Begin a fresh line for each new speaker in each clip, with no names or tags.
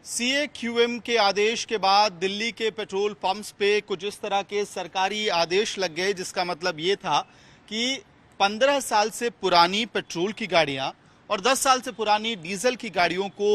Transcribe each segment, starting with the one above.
CAQM के आदेश के बाद दिल्ली के पेट्रोल पंप्स पे कुछ इस तरह के सरकारी आदेश लग गए, जिसका मतलब ये था कि 15 साल से पुरानी पेट्रोल की गाड़ियां और 10 साल से पुरानी डीजल की गाड़ियों को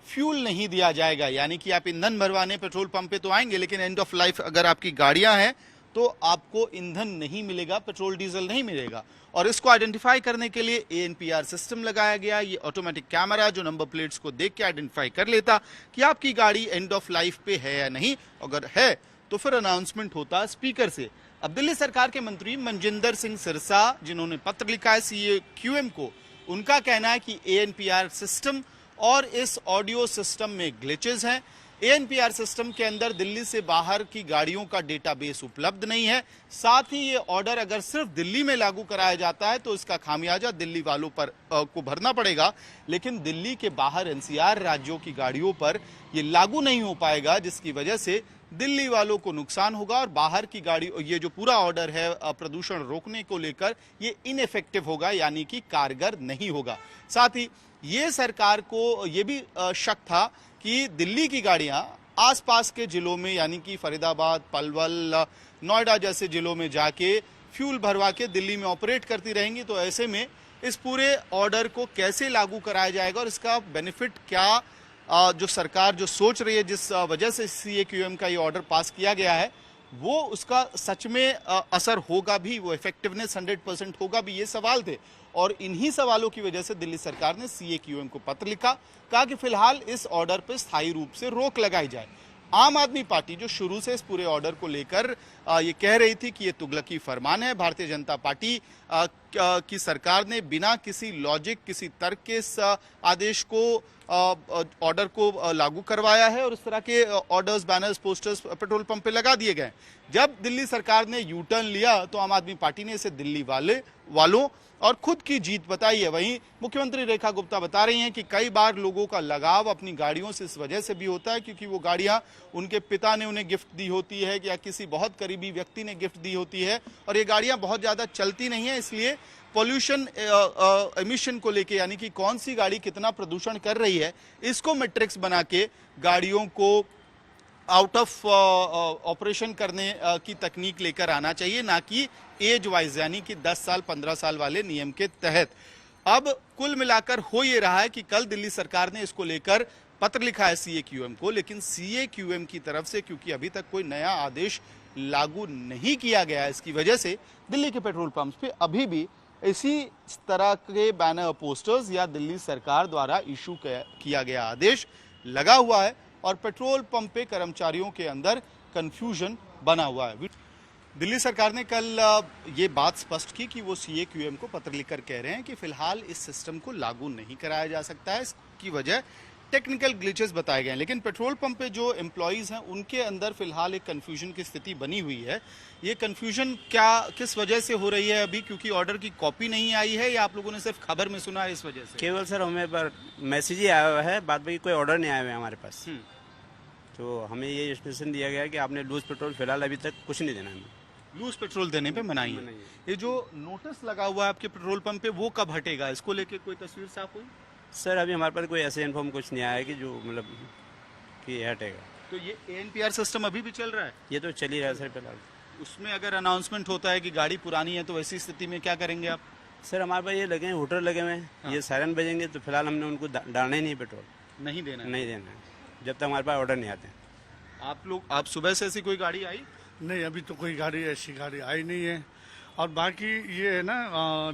फ्यूल नहीं दिया जाएगा। यानी कि आप ईंधन भरवाने पेट्रोल पंप पे तो आएंगे, लेकिन एंड ऑफ लाइफ अगर आपकी गाड़ियां हैं तो आपको ईंधन नहीं मिलेगा, पेट्रोल डीजल नहीं मिलेगा। और इसको आइडेंटिफाई करने के लिए ANPR सिस्टम लगाया गया। ये ऑटोमेटिक कैमरा जो नंबर प्लेट्स को देख के आइडेंटिफाई कर लेता कि आपकी गाड़ी एंड ऑफ लाइफ पे है या नहीं। अगर है तो फिर अनाउंसमेंट होता स्पीकर से। अब दिल्ली सरकार के मंत्री मनजिंदर सिंह सिरसा, जिन्होंने पत्र लिखा है CAQM को, उनका कहना है कि ANPR सिस्टम और इस ऑडियो सिस्टम में ग्लिचेस हैं। ANPR सिस्टम के अंदर दिल्ली से बाहर की गाड़ियों का डेटाबेस उपलब्ध नहीं है। साथ ही ये ऑर्डर अगर सिर्फ दिल्ली में लागू कराया जाता है तो इसका खामियाजा दिल्ली वालों पर को भरना पड़ेगा, लेकिन दिल्ली के बाहर NCR राज्यों की गाड़ियों पर ये लागू नहीं हो पाएगा, जिसकी वजह से दिल्ली वालों को नुकसान होगा और बाहर की गाड़ी, ये जो पूरा ऑर्डर है प्रदूषण रोकने को लेकर, ये इनइफेक्टिव होगा, यानी कि कारगर नहीं होगा। साथ ही ये सरकार को ये भी शक था कि दिल्ली की गाड़ियां आसपास के जिलों में, यानी कि फरीदाबाद, पलवल, नोएडा जैसे जिलों में जाके फ्यूल भरवा के दिल्ली में ऑपरेट करती रहेंगी। तो ऐसे में इस पूरे ऑर्डर को कैसे लागू कराया जाएगा और इसका बेनिफिट क्या, जो सरकार जो सोच रही है, जिस वजह से CAQM का ये ऑर्डर पास किया गया है, वो उसका सच में असर होगा भी, वो इफेक्टिवनेस 100% होगा भी, ये सवाल थे। और इन्हीं सवालों की वजह से दिल्ली सरकार ने CAQM को पत्र लिखा, कहा कि फिलहाल इस ऑर्डर पर स्थायी रूप से रोक लगाई जाए। आम आदमी पार्टी जो शुरू से इस पूरे ऑर्डर को लेकर ये कह रही थी कि ये तुगलकी फरमान है, भारतीय जनता पार्टी की सरकार ने बिना किसी लॉजिक, किसी तर्क के इस आदेश को, ऑर्डर को लागू करवाया है और इस तरह के orders, banners, posters petrol pump पे लगा दिए गए। जब दिल्ली सरकार ने यू टर्न लिया तो आम आदमी पार्टी ने इसे दिल्ली वालों और खुद की जीत बताई है। वहीं मुख्यमंत्री रेखा गुप्ता बता रही हैं कि कई बार लोगों का लगाव अपनी गाड़ियों से इस वजह से भी होता है क्योंकि वो गाड़ियां उनके पिता ने उन्हें गिफ्ट दी होती है या किसी बहुत करीबी व्यक्ति ने गिफ्ट दी होती है, और ये गाड़ियां बहुत ज़्यादा चलती नहीं है। इसलिए पॉल्यूशन एमिशन को लेके, यानी कि कौन सी गाड़ी कितना प्रदूषण कर रही है, इसको मैट्रिक्स बना के गाड़ियों को आउट ऑफ ऑपरेशन करने की तकनीक लेकर आना चाहिए, ना कि एज वाइज, यानी कि 10 साल 15 साल वाले नियम के तहत। अब कुल मिलाकर हो ये रहा है कि कल दिल्ली सरकार ने इसको लेकर पत्र लिखा है CAQM को, लेकिन CAQM की तरफ से क्योंकि अभी तक कोई नया आदेश लागू नहीं किया गया है, इसकी वजह से दिल्ली के पेट्रोल पंप्स पे अभी भी इसी तरह के बैनर, पोस्टर्स या दिल्ली सरकार द्वारा इशू किया गया आदेश लगा हुआ है और पेट्रोल पंप पे कर्मचारियों के अंदर कंफ्यूजन बना हुआ है। दिल्ली सरकार ने कल ये बात स्पष्ट की कि वो CAQM को पत्र लिखकर कह रहे हैं कि फिलहाल इस सिस्टम को लागू नहीं कराया जा सकता है। इसकी वजह टेक्निकल ग्लिचेस बताए गए, लेकिन पेट्रोल पंप पे जो एम्प्लॉयज़ हैं उनके अंदर फिलहाल एक कन्फ्यूजन की स्थिति बनी हुई है। ये कन्फ्यूजन किस वजह से हो रही है अभी, क्योंकि ऑर्डर की कॉपी नहीं आई है या आप लोगों ने सिर्फ खबर में सुना है इस वजह से?
केवल सर हमें पर मैसेज ही आया हुआ है, बाद बाकी कोई ऑर्डर नहीं आया हुआ है हमारे पास। तो हमें ये इंस्ट्रक्शन दिया गया कि आपने लूज पेट्रोल फिलहाल अभी तक कुछ नहीं देना है।
लूज पेट्रोल देने पे मनाही है। ये जो नोटिस लगा हुआ है आपके पेट्रोल पंप पे, वो कब हटेगा? इसको लेके कोई तस्वीर साफ हुई?
सर अभी हमारे पास कोई ऐसे इन्फॉर्म कुछ नहीं आया है कि जो मतलब कि हटेगा।
तो ये ANPR सिस्टम अभी भी चल रहा है?
ये तो चल ही रहा है सर फिलहाल।
उसमें अगर अनाउंसमेंट होता है कि गाड़ी पुरानी है तो ऐसी स्थिति में क्या करेंगे आप?
सर हमारे पास ये लगे हैं, हूटर लगे हुए हैं। हाँ। ये सायरन बजेंगे तो फिलहाल हमने उनको डालना ही नहीं, पेट्रोल
नहीं देना
है जब तक हमारे पास ऑर्डर नहीं आते।
आप सुबह से ऐसी कोई गाड़ी आई?
नहीं, अभी तो कोई ऐसी गाड़ी आई नहीं है। और बाकी ये है ना,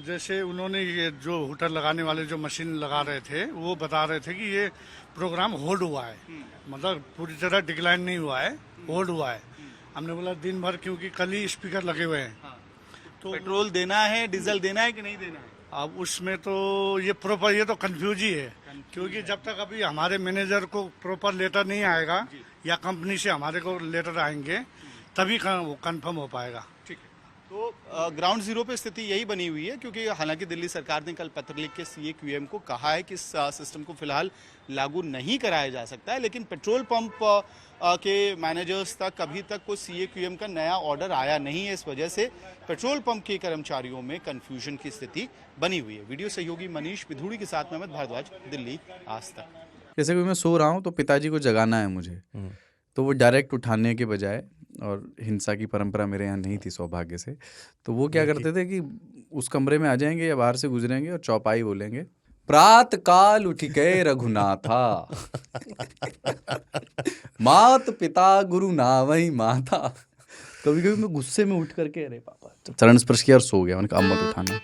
जैसे उन्होंने ये जो हूटर लगाने वाले जो मशीन लगा रहे थे, वो बता रहे थे कि ये प्रोग्राम होल्ड हुआ है, मतलब पूरी तरह डिक्लाइन नहीं हुआ है, होल्ड हुआ है। हमने बोला दिन भर, क्योंकि कल ही स्पीकर लगे हुए हैं।
हाँ।
तो
पेट्रोल देना है, डीजल देना है कि नहीं देना है?
अब उसमें तो ये प्रॉपर, ये तो कंफ्यूज ही है, क्योंकि जब तक अभी हमारे मैनेजर को प्रॉपर लेटर नहीं आएगा या कंपनी से हमारे को लेटर आएंगे तभी वो कंफर्म हो पाएगा।
ठीक है, तो ग्राउंड जीरो पे स्थिति यही बनी हुई है, क्योंकि हालांकि दिल्ली सरकार ने कल पत्र लिख के CAQM को कहा है कि इस सिस्टम को फिलहाल लागू नहीं कराया जा सकता है, लेकिन पेट्रोल पंप के मैनेजर्स तक अभी तक कोई CAQM का नया ऑर्डर आया नहीं है। इस वजह से पेट्रोल पंप के कर्मचारियों में कंफ्यूजन की स्थिति बनी हुई है। वीडियो सहयोगी मनीष विधूड़ी के साथ में अमित भारद्वाज, दिल्ली, आज तक।
जैसे कि मैं सो रहा हूँ तो पिताजी को जगाना है मुझे, तो वो डायरेक्ट उठाने के बजाय, और हिंसा की परंपरा मेरे यहाँ नहीं थी सौभाग्य से, तो वो क्या करते थे कि उस कमरे में आ जाएंगे या बाहर से गुजरेंगे और चौपाई बोलेंगे, प्रात काल उठ गए रघुनाथा, मात पिता गुरु नावई माता। कभी कभी मैं गुस्से में उठ करके अरे पापा, चरण स्पर्श किया और सो गया। मैंने कहा अब मत उठाना।